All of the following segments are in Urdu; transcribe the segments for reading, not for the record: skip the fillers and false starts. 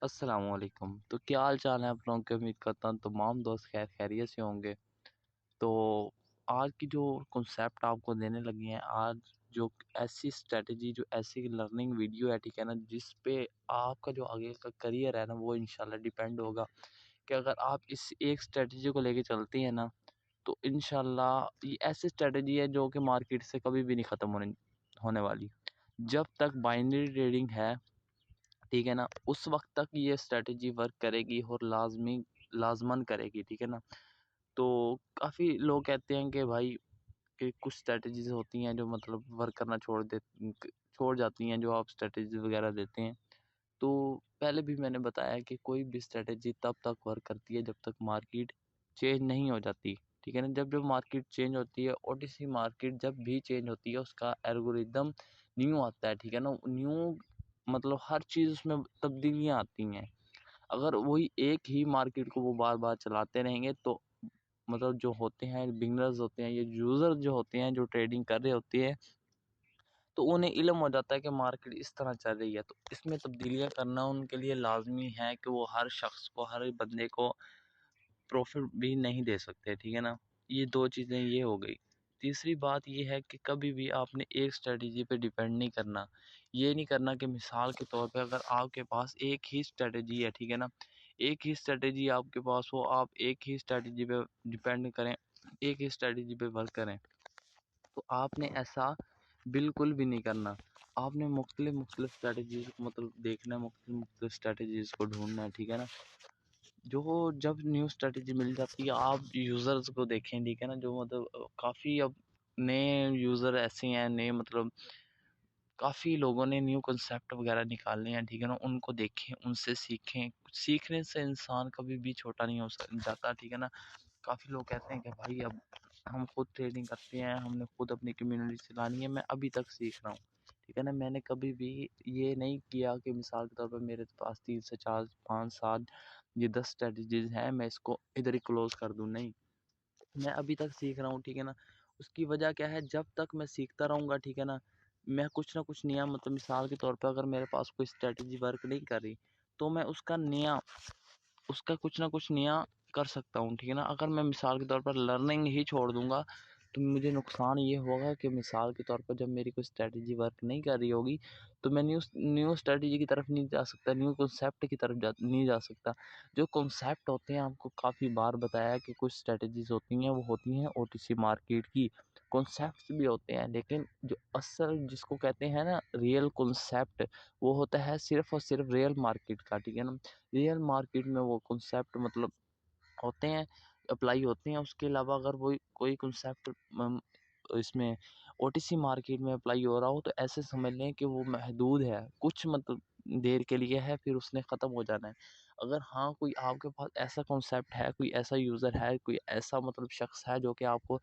السلام علیکم۔ تو کیا حال چال ہے آپ لوگوں کے؟ امید کرتا ہوں تمام دوست خیر خیریت سے ہوں گے۔ تو آج کی جو کنسیپٹ آپ کو دینے لگی ہیں، آج جو ایسی اسٹریٹجی، جو ایسی لرننگ ویڈیو ہے، ٹھیک ہے نا، جس پہ آپ کا جو آگے کا کریئر ہے نا، وہ انشاءاللہ ڈیپینڈ ہوگا کہ اگر آپ اس ایک اسٹریٹجی کو لے کے چلتی ہیں نا، تو انشاءاللہ یہ ایسی اسٹریٹجی ہے جو کہ مارکیٹ سے کبھی بھی نہیں ختم ہونے والی۔ جب تک بائنری ٹریڈنگ ہے، ٹھیک ہے نا، اس وقت تک یہ اسٹریٹجی ورک کرے گی اور لازمن کرے گی، ٹھیک ہے نا۔ تو کافی لوگ کہتے ہیں کہ بھائی کہ کچھ اسٹریٹجیز ہوتی ہیں جو مطلب ورک کرنا چھوڑ جاتی ہیں، جو آپ اسٹریٹجی وغیرہ دیتے ہیں۔ تو پہلے بھی میں نے بتایا کہ کوئی بھی اسٹریٹجی تب تک ورک کرتی ہے جب تک مارکیٹ چینج نہیں ہو جاتی، ٹھیک ہے نا۔ جب مارکیٹ چینج ہوتی ہے، او ٹی سی مارکیٹ جب بھی چینج ہوتی ہے، اس کا الگورتھم نیو آتا ہے، ٹھیک ہے نا۔ نیو مطلب ہر چیز اس میں تبدیلیاں آتی ہیں۔ اگر وہی ایک ہی مارکیٹ کو وہ بار بار چلاتے رہیں گے تو مطلب جو ہوتے ہیں بگنرز ہوتے ہیں، یہ یوزر جو ہوتے ہیں، جو ٹریڈنگ کر رہے ہوتے ہیں، تو انہیں علم ہو جاتا ہے کہ مارکیٹ اس طرح چل رہی ہے، تو اس میں تبدیلیاں کرنا ان کے لیے لازمی ہے کہ وہ ہر شخص کو، ہر بندے کو پروفٹ بھی نہیں دے سکتے، ٹھیک ہے نا۔ یہ دو چیزیں یہ ہو گئی۔ تیسری بات یہ ہے کہ کبھی بھی آپ نے ایک اسٹریٹجی پہ ڈیپینڈ نہیں کرنا۔ یہ نہیں کرنا کہ مثال کے طور پہ اگر آپ کے پاس ایک ہی اسٹریٹجی ہے، ٹھیک ہے نا، ایک ہی اسٹریٹجی آپ کے پاس ہو، آپ ایک ہی اسٹریٹجی پہ ڈیپینڈ کریں، ایک ہی اسٹریٹجی پہ ورک کریں، تو آپ نے ایسا بالکل بھی نہیں کرنا۔ آپ نے مختلف اسٹریٹجیز کو مطلب دیکھنا ہے، مختلف اسٹریٹجیز کو ڈھونڈنا ہے، ٹھیک ہے نا۔ جب نیو اسٹریٹجی مل جاتی ہے، آپ یوزرز کو دیکھیں، ٹھیک ہے نا، جو مطلب کافی اب نئے یوزر ایسے ہیں، نئے مطلب کافی لوگوں نے نیو کنسیپٹ وغیرہ نکالنے ہیں، ٹھیک ہے نا، ان کو دیکھیں، ان سے سیکھیں۔ سیکھنے سے انسان کبھی بھی چھوٹا نہیں ہو جاتا، ٹھیک ہے نا۔ کافی لوگ کہتے ہیں کہ بھائی اب ہم خود ٹریڈنگ کرتے ہیں، ہم نے خود اپنی کمیونٹی چلانی ہے، میں ابھی تک سیکھ رہا ہوں، ٹھیک ہے نا۔ میں نے کبھی بھی یہ نہیں کیا کہ مثال کے طور پر میرے پاس 3 سے 4 5 7 یہ 10 اسٹریٹجیز ہیں، میں اس کو ادھر ہی کلوز کر دوں، نہیں، میں ابھی تک سیکھ رہا ہوں، ٹھیک ہے نا۔ اس کی وجہ کیا ہے؟ جب تک میں سیکھتا رہوں گا، ٹھیک ہے نا، میں کچھ نہ کچھ نیا مطلب مثال کے طور پہ اگر میرے پاس کوئی اسٹریٹجی ورک نہیں کر رہی تو میں اس کا کچھ نہ کچھ نیا کر سکتا ہوں، ٹھیک ہے نا۔ اگر میں مثال کے طور پر لرننگ ہی چھوڑ دوں گا تو مجھے نقصان یہ ہوگا کہ مثال کے طور پر جب میری کوئی اسٹریٹجی ورک نہیں کر رہی ہوگی تو میں نیو اسٹریٹجی کی طرف نہیں جا سکتا، نیو کنسیپٹ کی طرف نہیں جا سکتا۔ جو کنسیپٹ ہوتے ہیں، آپ کو کافی بار بتایا کہ کچھ اسٹریٹجیز ہوتی ہیں، وہ ہوتی ہیں او ٹی سی مارکیٹ کی، کنسیپٹس بھی ہوتے ہیں، لیکن جو اصل جس کو کہتے ہیں نا ریئل کنسیپٹ، وہ ہوتا ہے صرف اور صرف ریئل مارکیٹ کا، ٹھیک ہے نا۔ ریئل مارکیٹ میں وہ کنسیپٹ مطلب ہوتے ہیں، اپلائی ہوتے ہیں۔ اس کے علاوہ اگر وہ کوئی کنسیپٹ اس میں او ٹی سی مارکیٹ میں اپلائی ہو رہا ہو تو ایسے سمجھ لیں کہ وہ محدود ہے، کچھ مطلب دیر کے لیے ہے، پھر اس نے ختم ہو جانا ہے۔ اگر ہاں کوئی آپ کے پاس ایسا کنسیپٹ ہے، کوئی ایسا یوزر ہے، کوئی ایسا مطلب شخص ہے جو کہ آپ کو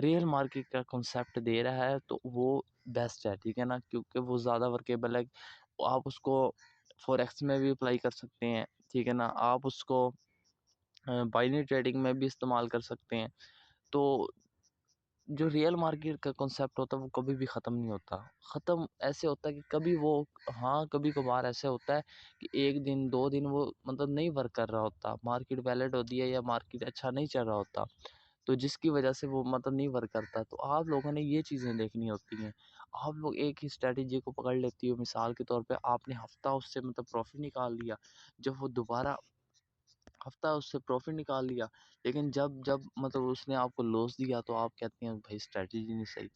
ریئل مارکیٹ کا کنسیپٹ دے رہا ہے، تو وہ بیسٹ ہے، ٹھیک ہے نا، کیونکہ وہ زیادہ ورکیبل ہے۔ آپ اس کو فوریکس میں بھی اپلائی کر سکتے ہیں، ٹھیک ہے نا، آپ اس کو بائنری ٹریڈنگ میں بھی استعمال کر سکتے ہیں۔ تو جو ریئل مارکیٹ کا کنسیپٹ ہوتا ہے وہ کبھی بھی ختم نہیں ہوتا۔ ختم ایسے ہوتا ہے کہ کبھی وہ کبھی کبھار ایسے ہوتا ہے کہ ایک دن 2 دن وہ مطلب نہیں ورک کر رہا ہوتا، مارکیٹ ویلڈ ہوتی ہے یا مارکیٹ اچھا نہیں چل رہا ہوتا، تو جس کی وجہ سے وہ مطلب نہیں ورک کرتا۔ تو آپ لوگوں نے یہ چیزیں دیکھنی ہوتی ہیں۔ آپ لوگ ایک ہی اسٹریٹجی کو پکڑ لیتی ہو، مثال کے طور پہ آپ نے ہفتہ اس سے مطلب پروفٹ نکال لیا، جب وہ دوبارہ ہفتہ اس سے پروفٹ نکال لیا، لیکن جب مطلب اس نے آپ کو لوس دیا تو آپ کہتے ہیں بھائی اسٹریٹجی نہیں صحیح۔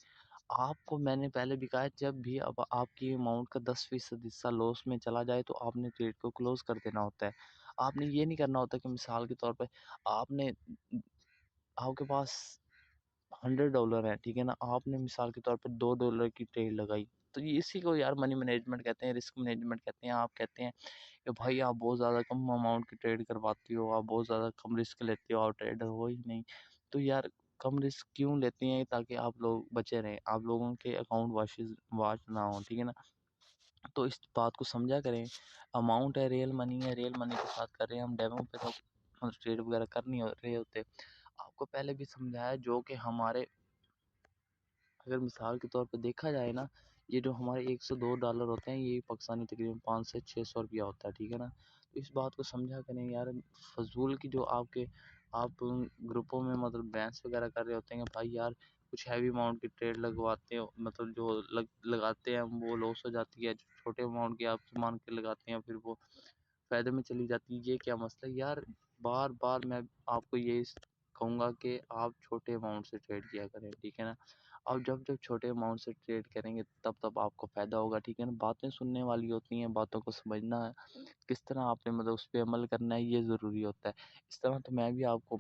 آپ کو میں نے پہلے بھی کہا ہے، جب بھی اب آپ کی اماؤنٹ کا 10% حصہ لوس میں چلا جائے تو آپ نے ٹریڈ کو کلوز کر دینا ہوتا ہے۔ آپ نے یہ نہیں کرنا ہوتا کہ مثال کے طور پہ آپ کے پاس $100 ہے، ٹھیک ہے نا، آپ نے مثال کے طور پہ $2 کی ٹریڈ لگائی، تو یہ اسی کو یار منی مینجمنٹ کہتے ہیں، رسک مینجمنٹ کہتے ہیں۔ آپ کہتے ہیں کہ بھائی آپ بہت زیادہ کم اماؤنٹ کی ٹریڈ کرواتی ہو، آپ بہت زیادہ کم رسک لیتے ہو، آپ ٹریڈر ہو ہی نہیں، تو یار کم رسک کیوں لیتے ہیں؟ تاکہ آپ لوگ بچے رہیں، آپ لوگوں کے اکاؤنٹ واش نہ ہوں، ٹھیک ہے نا۔ تو اس بات کو سمجھا کریں، اماؤنٹ ہے، ریئل منی ہے، ریئل منی کے ساتھ کر رہے ہیں ہم، ڈیمو پہ تو ٹریڈ وغیرہ کر نہیں رہے ہوتے۔ آپ کو پہلے بھی سمجھایا جو کہ ہمارے اگر مثال کے طور پہ دیکھا جائے نا یہ جو ہمارے $102 ہوتے ہیں یہ پاکستانی تقریباً 500 سے 600 ہوتا ہے، ٹھیک ہے نا؟ تو اس بات کو سمجھا کریں یار، فضول کی جو آپ گروپوں میں مطلب بحث وغیرہ کر رہے ہوتے ہیں کہ بھائی یار کچھ ہیوی اماؤنٹ کی ٹریڈ لگواتے ہیں، مطلب جو لگاتے ہیں وہ لاس ہو جاتی ہے، جو چھوٹے اماؤنٹ کی آپ مان کے لگاتے ہیں پھر وہ فائدے میں چلی جاتی ہے، یہ کیا مسئلہ ہے یار؟ بار بار میں آپ کو یہ کہوں گا کہ آپ چھوٹے اماؤنٹ سے ٹریڈ کیا کریں، ٹھیک ہے نا؟ اور جب چھوٹے اماؤنٹ سے ٹریڈ کریں گے تب آپ کو فائدہ ہوگا، ٹھیک ہے نا؟ باتیں سننے والی ہوتی ہیں، باتوں کو سمجھنا ہے کس طرح آپ نے مطلب اس پہ عمل کرنا ہے، یہ ضروری ہوتا ہے۔ اس طرح تو میں بھی آپ کو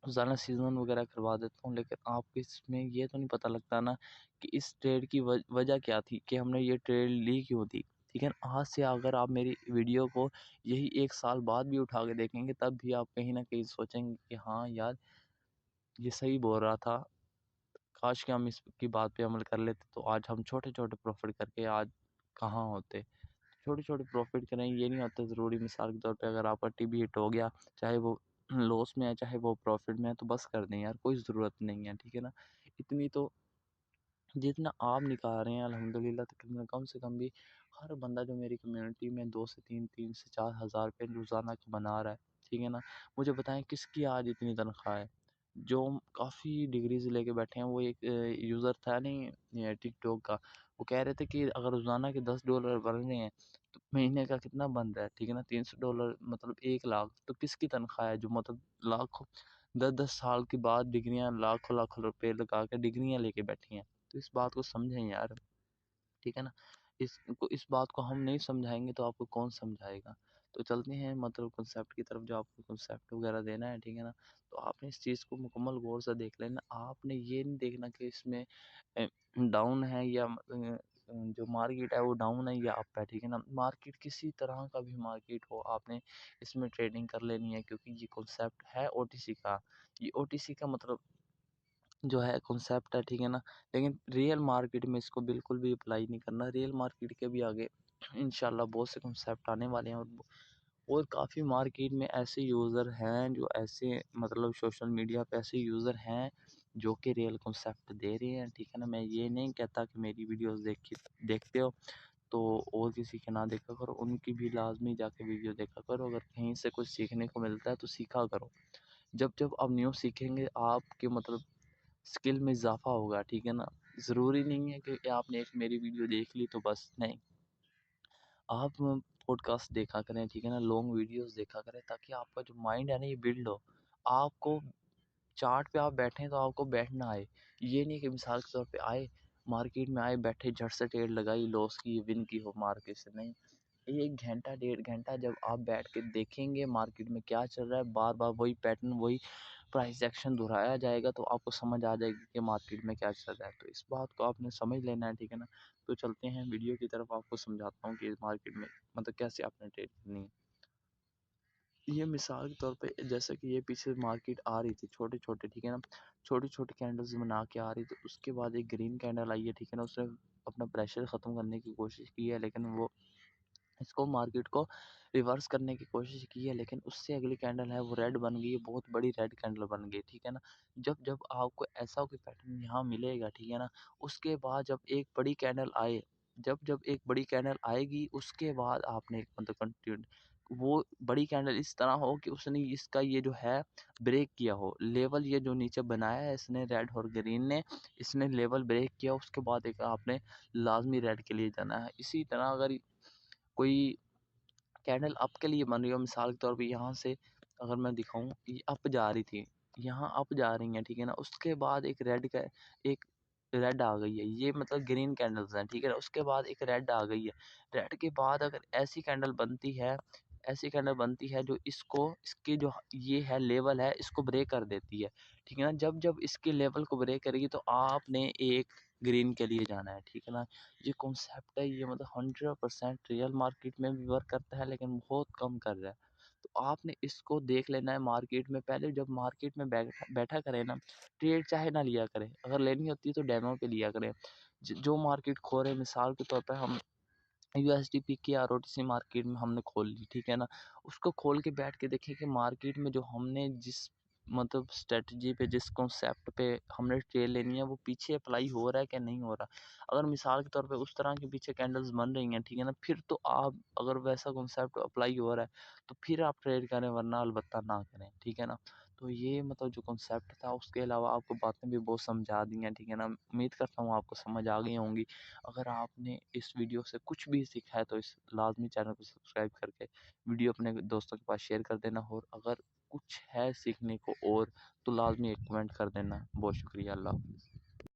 روزانہ سیزن وغیرہ کروا دیتا ہوں، لیکن آپ کو اس میں یہ تو نہیں پتہ لگتا نا کہ اس ٹریڈ کی وجہ کیا تھی، کہ ہم نے یہ ٹریڈ لی کیوں تھی، ٹھیک ہے نا؟ آج سے اگر آپ میری ویڈیو کو یہی 1 سال بعد بھی اٹھا کے دیکھیں گے تب بھی آپ کہیں نہ کہیں سوچیں گے کہ ہاں یار یہ صحیح بول رہا تھا، کاش کہ ہم اس کی بات پہ عمل کر لیتے تو آج ہم چھوٹے چھوٹے پروفٹ کر کے آج کہاں ہوتے۔ چھوٹے چھوٹے پروفٹ کریں، یہ نہیں ہوتا ضروری، مثال کے طور پہ اگر آپ کا ٹی بی ہٹ ہو گیا، چاہے وہ لاس میں ہے چاہے وہ پروفٹ میں ہے، تو بس کر دیں یار، کوئی ضرورت نہیں ہے، ٹھیک ہے نا؟ اتنی تو جتنا آپ نکال رہے ہیں الحمدللہ تقریباً کم سے کم بھی ہر بندہ جو میری کمیونٹی میں 2 سے 3 سے 4 ہزار روپے روزانہ کا بنا رہا ہے، ٹھیک ہے نا؟ مجھے بتائیں کس کی آج اتنی تنخواہ ہے؟ جو کافی ڈگریز لے کے بیٹھے ہیں، وہ ایک یوزر تھا نہیں ٹک ٹاک کا، وہ کہہ رہے تھے کہ اگر روزانہ کے $10 بن رہے ہیں تو مہینے کا کتنا بن رہا ہے، ٹھیک ہے نا؟ $300 مطلب 1 لاکھ، تو کس کی تنخواہ ہے جو مطلب لاکھوں 10 10 سال کے بعد ڈگریاں لاکھوں لاکھوں روپے لگا کے ڈگریاں لے کے بیٹھی ہیں؟ تو اس بات کو سمجھیں یار، ٹھیک ہے نا؟ اس بات کو ہم نہیں سمجھائیں گے تو آپ کو کون سمجھائے گا؟ تو چلتے ہیں مطلب کنسیپٹ کی طرف، جو آپ کو کنسیپٹ وغیرہ دینا ہے، ٹھیک ہے نا؟ تو آپ نے اس چیز کو مکمل غور سے دیکھ لینا، آپ نے یہ نہیں دیکھنا کہ اس میں ڈاؤن ہے یا جو مارکیٹ ہے وہ ڈاؤن ہے یا اپ ہے، ٹھیک ہے نا؟ مارکیٹ کسی طرح کا بھی مارکیٹ ہو، آپ نے اس میں ٹریڈنگ کر لینی ہے، کیونکہ یہ کنسیپٹ ہے او ٹی سی کا، یہ او ٹی سی کا مطلب جو ہے کنسیپٹ ہے، ٹھیک ہے نا؟ لیکن ریئل مارکیٹ میں اس کو بالکل بھی اپلائی نہیں کرنا، ریئل مارکیٹ کے بھی آگے انشاءاللہ بہت سے کنسیپٹ آنے والے ہیں، اور کافی مارکیٹ میں ایسے یوزر ہیں جو ایسے مطلب سوشل میڈیا پہ ایسے یوزر ہیں جو کہ ریئل کنسیپٹ دے رہے ہیں، ٹھیک ہے نا؟ میں یہ نہیں کہتا کہ میری ویڈیوز دیکھتے ہو تو اور کسی کے نہ دیکھا کرو، ان کی بھی لازمی جا کے ویڈیو دیکھا کرو، اگر کہیں سے کچھ سیکھنے کو ملتا ہے تو سیکھا کرو۔ جب آپ نیو سیکھیں گے آپ کے مطلب اسکل میں اضافہ ہوگا، ٹھیک ہے نا؟ ضروری نہیں ہے کہ آپ نے ایک میری ویڈیو دیکھ لی تو بس، نہیں، آپ پوڈ کاسٹ دیکھا کریں، ٹھیک ہے نا؟ لانگ ویڈیوز دیکھا کریں، تاکہ آپ کا جو مائنڈ ہے نا یہ بلڈ ہو، آپ کو چارٹ پہ آپ بیٹھیں تو آپ کو بیٹھنا آئے، یہ نہیں کہ مثال کے طور پہ آئے مارکیٹ میں آئے بیٹھے جھٹ سے ٹریڈ لگائی، لاس کی ون کی ہو مارکیٹ سے، نہیں۔ 1 گھنٹہ 1.5 گھنٹہ جب آپ بیٹھ کے دیکھیں گے مارکیٹ میں کیا چل رہا ہے، بار بار وہی پیٹرن وہی پرائس ایکشن دہرایا جائے گا تو آپ کو سمجھ آ جائے گی کہ مارکیٹ میں کیا چل رہا ہے، تو اس بات کو آپ نے سمجھ لینا ہے، ٹھیک ہے نا؟ تو چلتے ہیں ویڈیو کی طرف، آپ کو سمجھاتا ہوں کہ مارکیٹ میں مطلب کیسے آپ نے ٹریڈ کرنی ہے۔ یہ مثال کے طور پہ جیسا کہ یہ پیچھے مارکیٹ آ رہی تھی چھوٹے چھوٹے، ٹھیک ہے نا؟ چھوٹی چھوٹی کینڈلز بنا کے آ رہی تھی، اس کے بعد ایک گرین کینڈل آئی ہے، ٹھیک ہے نا؟ اس نے اپنا پریشر ختم کرنے کی کوشش کی ہے، لیکن وہ اس کو مارکیٹ کو ریورس کرنے کی کوشش کی ہے، لیکن اس سے اگلی کینڈل ہے وہ ریڈ بن گئی ہے، بہت بڑی ریڈ کینڈل بن گئی، ٹھیک ہے نا؟ جب آپ کو ایسا کوئی پیٹرن یہاں ملے گا، ٹھیک ہے نا؟ اس کے بعد جب ایک بڑی کینڈل آئے، جب ایک بڑی کینڈل آئے گی اس کے بعد آپ نے مطلب کنٹینیو وہ بڑی کینڈل اس طرح ہو کہ اس نے اس کا یہ جو ہے بریک کیا ہو لیول، یہ جو نیچے بنایا ہے اس نے ریڈ اور گرین نے، اس نے لیول بریک کیا، اس کے بعد ایک آپ نے لازمی ریڈ کے لیے جانا ہے۔ اسی طرح اگر کوئی کینڈل اپ کے لیے بن رہی ہو، مثال کے طور پہ یہاں سے اگر میں دکھاؤں یہ اپ جا رہی تھی، یہاں اپ جا رہی ہیں، ٹھیک ہے نا؟ اس کے بعد ایک ریڈ آ گئی ہے، یہ مطلب گرین کینڈلز ہیں، ٹھیک ہے نا؟ اس کے بعد ایک ریڈ آ گئی ہے، ریڈ کے بعد اگر ایسی کینڈل بنتی ہے جو اس کی جو یہ ہے لیول ہے اس کو بریک کر دیتی ہے، ٹھیک ہے نا؟ جب اس کے لیول کو بریک کرے گی تو آپ نے ایک گرین کے لیے جانا ہے، ٹھیک ہے نا؟ یہ کنسیپٹ ہے، یہ مطلب 100% ریئل مارکیٹ میں بھی ورک کرتا ہے لیکن بہت کم کر رہا ہے، تو آپ نے اس کو دیکھ لینا ہے مارکیٹ میں پہلے، جب مارکیٹ میں بیٹھا کرے نا، ٹریڈ چاہے نہ لیا کرے، اگر لینی ہوتی ہے تو ڈیمو پہ لیا کرے، جو مارکیٹ کھو رہے، مثال کے طور پہ ہم یو ایس ڈی پی کی R O T C market میں ہم نے کھول لی، ٹھیک ہے نا؟ اس کو کھول کے بیٹھ کے دیکھیں کہ مارکیٹ میں جو ہم نے جس مطلب اسٹریٹجی پہ، جس کنسیپٹ پہ ہم نے ٹریل لینی ہے وہ پیچھے اپلائی ہو رہا ہے کہ نہیں ہو رہا. اگر مثال کے طور پہ اس طرح کے پیچھے کینڈلز بن رہی ہیں، ٹھیک ہے نا، پھر تو آپ اگر ویسا کنسیپٹ اپلائی ہو رہا ہے تو پھر آپ ٹریڈ کریں، ورنہ البتہ نہ کریں، ٹھیک ہے نا. تو یہ مطلب جو کنسیپٹ تھا، اس کے علاوہ آپ کو باتیں بھی بہت سمجھا دی ہیں، ٹھیک ہے نا. امید کرتا ہوں آپ کو سمجھ آ گئی ہوں گی. اگر آپ نے اس ویڈیو سے کچھ بھی سیکھا ہے تو اس لازمی چینل کو سبسکرائب کر کے ویڈیو اپنے دوستوں کے پاس شیئر کر دینا، اور اگر کچھ ہے سیکھنے کو اور تو لازمی ایک کمنٹ کر دینا. بہت شکریہ. اللہ حافظ.